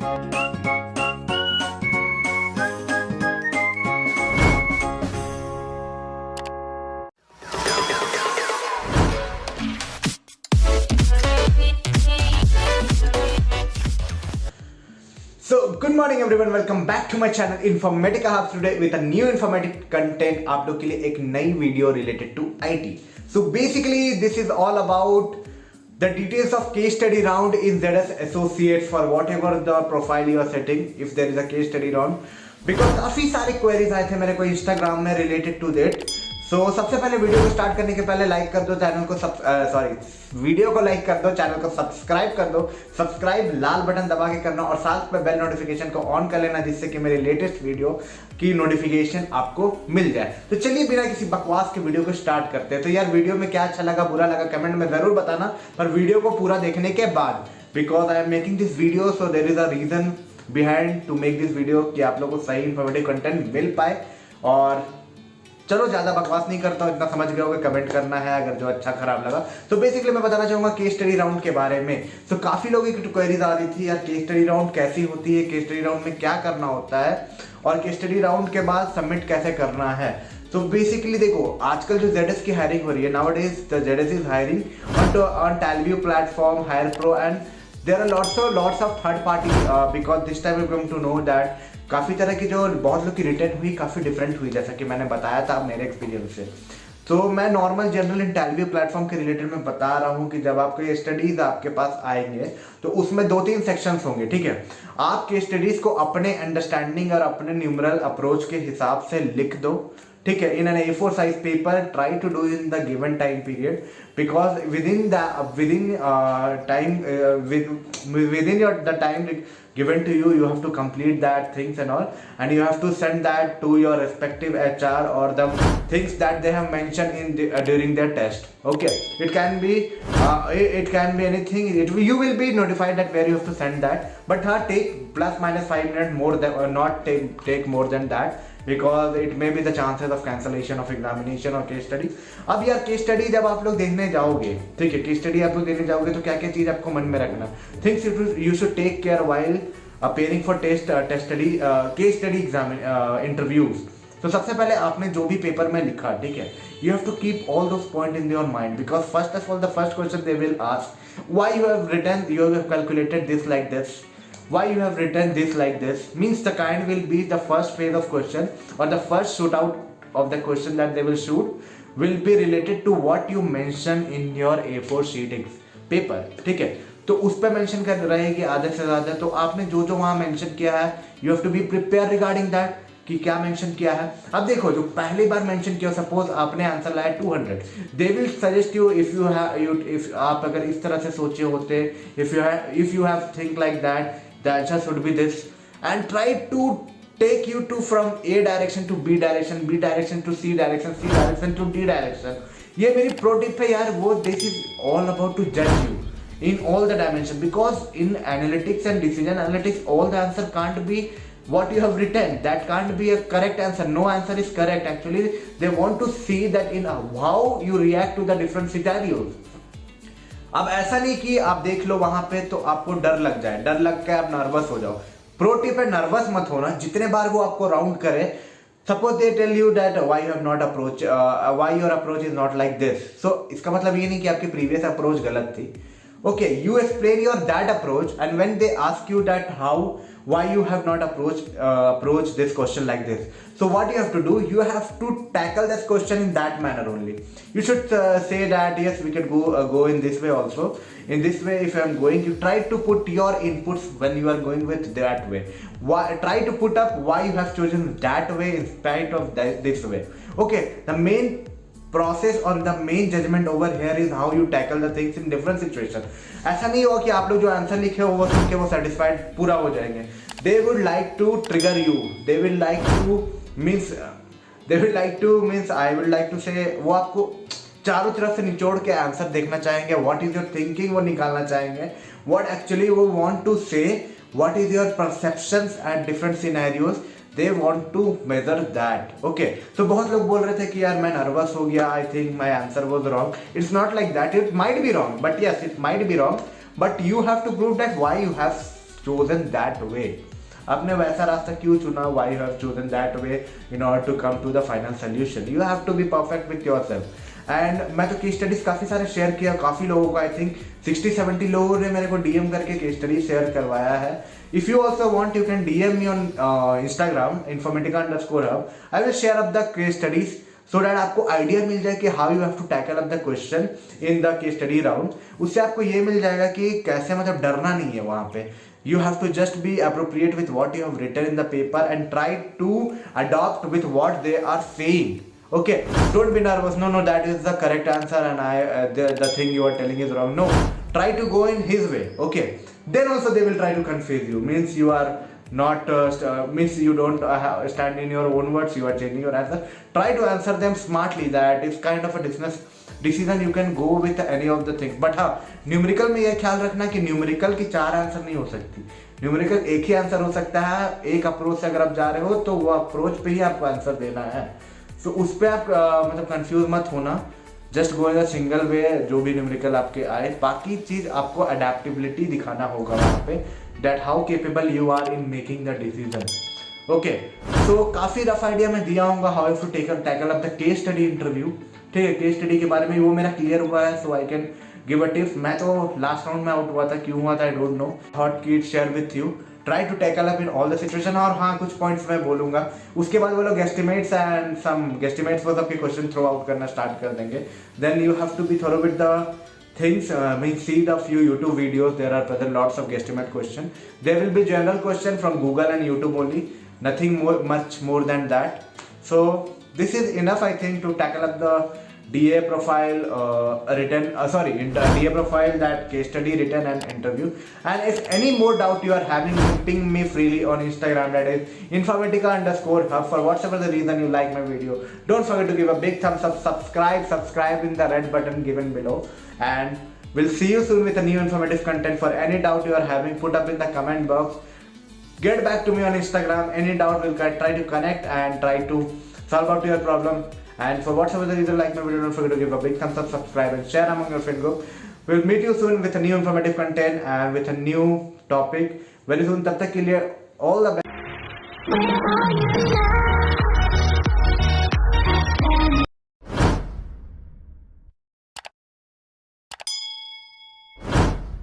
So good morning everyone, welcome back to my channel Informatica Hub today with a new informative content आप लोग के लिए एक नई video related to IT. So basically this is all about the details of case study round in ZS Associates for whatever the profile you are setting, if there is a case study round, because काफी सारे queries आए थे मेरे को Instagram में related to that. So सबसे पहले video को स्टार्ट करने के पहले लाइक कर दो चैनल को वीडियो को लाइक कर दो, चैनल को सब्सक्राइब कर दो। सब्सक्राइब लाल बटन दबा के करना और साथ में बेल नोटिफिकेशन को ऑन कर लेना, जिससे कि मेरे लेटेस्ट वीडियो की नोटिफिकेशन आपको मिल जाए। तो चलिए बिना किसी बकवास के वीडियो को स्टार्ट करते हैं। तो यार वीडियो में क्या अच्छा लगा बुरा लगा कमेंट में जरूर बताना, पर वीडियो को पूरा देखने के बाद, because I am making this video so there is a reason behind to make this video कि आप लोगों को सही इंफॉर्मेटिव कंटेंट मिल पाए। और चलो ज्यादा बकवास नहीं करता हूँ, इतना समझ गए होगे, कमेंट करना है अगर जो अच्छा खराब लगा। तो बेसिकली मैं बताना चाहूंगा केस स्टडी राउंड के बारे में। तो काफी लोगों की क्वेरीज आ रही थी यार केस स्टडी राउंड कैसी होती है, केस स्टडी राउंड में क्या करना होता है और केस स्टडी राउंड के बाद सबमिट कैसे करना है। तो बेसिकली देखो आजकल जो ZS की हायरिंग हो रही है, nowadays the ZS is hiring on Talview platform, HirePro and there are lots of third party, because this time we come to know that काफ़ी तरह की जो बहुत लोग की रिटर्न हुई काफ़ी डिफरेंट हुई, जैसा कि मैंने बताया था मेरे एक्सपीरियंस से। तो मैं नॉर्मल जनरल इंटेलव्यू प्लेटफॉर्म के रिलेटेड में बता रहा हूँ कि जब आपको ये स्टडीज आपके पास आएंगे तो उसमें 2-3 सेक्शंस होंगे, ठीक है। आपके स्टडीज को अपने अंडरस्टैंडिंग और अपने न्यूमरल अप्रोच के हिसाब से लिख दो, ठीक है, in an A4 size paper. Try to do in the given time period, because within the time given to you, you have to complete that things and all, and you have to send that to your respective HR or the things that they have mentioned in during their test. Okay, it can be anything. You will be notified that where you have to send that, but take plus minus 5 minutes more than, or not take more than that, because it may be the chances of cancellation of examination or case study. अब यार case study जब आप लोग देखने जाओगे, ठीक है, case study आप लोग देखने जाओगे तो क्या क्या चीज आपको मन में रखना, things you should take care while appearing for test study case study exam interviews. तो सबसे पहले आपने जो भी पेपर में लिखा, ठीक है, you have to keep all those points in your mind, because first of all the first question they will ask why you have calculated this like this, why you have written this like this, means the kind will be the first phase of question or the first shoot out of the question that they will shoot will be related to what you mention in your A4 sheet paper, ठीक है। तो उस पर mention कर रहेगी आधे से ज्यादा, तो आपने जो जो वहां मेंशन किया है you have to be prepare regarding that कि क्या मेंशन किया है। अब देखो जो पहली बार मेंशन किया, सपोज आपने आंसर लाया 200, they will suggest you if आप अगर इस तरह से सोचे होते, if you have think like that the answer should be this, and try to take you to from A direction to B direction, B direction to C direction, C direction to D direction. ये मेरी pro tip है यार, वो this is all about to judge you in all the dimension, because in analytics and decision analytics all the answer can't be what you have written, that can't be a correct answer, no answer is correct. Actually they want to see that in how you react to the different scenarios. अब ऐसा नहीं कि आप देख लो वहां पे तो आपको डर लग जाए, डर लग के आप नर्वस हो जाओ। प्रो टिप है नर्वस मत होना, जितने बार वो आपको राउंड करे, suppose they tell you that why you have not approach, why your approach is not like this, so इसका मतलब ये नहीं कि आपकी प्रीवियस अप्रोच गलत थी। Okay, you explain your that approach, and when they ask you that how why you have not approached this question like this, so what you have to do, you have to tackle this question in that manner only. You should say that yes we can go in this way also, in this way if I am going, you try to put your inputs when you are going with that way. Try to put up why you have chosen that way in spite of this way. Okay, the main process or the main judgment over here is how you tackle the things in different situation. ऐसा नहीं होगा कि आप लोग जो answer लिखे हो वो सुन के वो satisfied पूरा हो जाएंगे। They would like to trigger you. They will like to means I would like to say वो आपको चारों तरफ से निचोड़ के आंसर देखना चाहेंगे, what is your thinking वो निकालना चाहेंगे, what actually वो want to say, what is your perceptions and different scenarios, they want to measure that. Okay, so बहुत लोग बोल रहे थे कि यार मैं नर्वस हो गया, I think my answer was wrong. It's not like that. It might be wrong, but yes, it might be wrong. But you have to prove that why you have chosen that way? आपने वैसा रास्ता क्यों चुना? Why you have chosen that way in order to come to the final solution? You have to be perfect with yourself. And मैं तो case studies काफ़ी सारे share किया, काफ़ी लोगों को, आई थिंक 60-70 लोगों ने मेरे को डीएम करके केस स्टडी शेयर करवाया है. If you also want you can DM me on Instagram informatica_hub. I will share up the case studies so that आपको आइडिया मिल जाए कि how you have to tackle up the question in the case study round. उससे आपको ये मिल जाएगा कि कैसे मतलब डरना नहीं है वहाँ पे. You have to just be appropriate with what you have written in the paper and try to adopt with what they are saying. Okay, don't be nervous. No, that is the correct answer, and the thing you are telling is wrong. No, try to go in his way. Okay, then also they will try to confuse you. Means you are not means you don't stand in your own words. You are changing your answer. Try to answer them smartly. That is kind of a decision you can go with any of the things. But हाँ, numerical में यह ख्याल रखना कि numerical की 4 answer नहीं हो सकती. न्यूमेरिकल एक ही आंसर हो सकता है. एक अप्रोच से अगर आप जा रहे हो तो वो अप्रोच पे ही आपको आंसर देना है. तो उस पर आप मतलब कंफ्यूज मत होना. Just go in a single way, जो भी न्यूमेरिकल आपके आए. बाकी चीज आपको अडेप्टेबिलिटी दिखाना होगा वहाँ पे, that how capable you are in making the decision. Okay, तो काफी रफ आइडिया मैं दिया हूँ how to tackle up the case study interview. ठीक है, केस स्टडी के बारे में वो मेरा क्लियर हुआ है, so I can give a tips. मैं तो लास्ट राउंड में आउट हुआ था, क्यों हुआ था आई डोंट नो. थॉट की share with you. Try to tackle up in all the situation. और हाँ, कुछ पॉइंट्स मैं बोलूंगा, उसके बाद वो लोग एस्टिमेट्स एंड सम गेस्टिमेट्स वो सबके क्वेश्चन थ्रो आउट करना स्टार्ट कर देंगे. Then you have to be thorough with the things. Mean see the few YouTube videos. There are present lots of guesstimate question. There will be general question from Google and YouTube only. Nothing much more than that. So this is enough, I think, to tackle up the DA profile DA profile, that case study, written and interview. And if any more doubt you are having, ping me freely on Instagram, that is informatica_hub. For whatever the reason you like my video, don't forget to give a big thumbs up, subscribe in the red button given below, and we'll see you soon with a new informative content. For any doubt you are having, put up in the comment box. Get back to me on Instagram. Any doubt, we'll try to connect and try to solve out your problem. And for whatever the reason, like my video, don't forget to give a big thumbs up, subscribe and share among your friend group. We'll meet you soon with a new informative content and with a new topic very soon. तब तक के लिए all the best.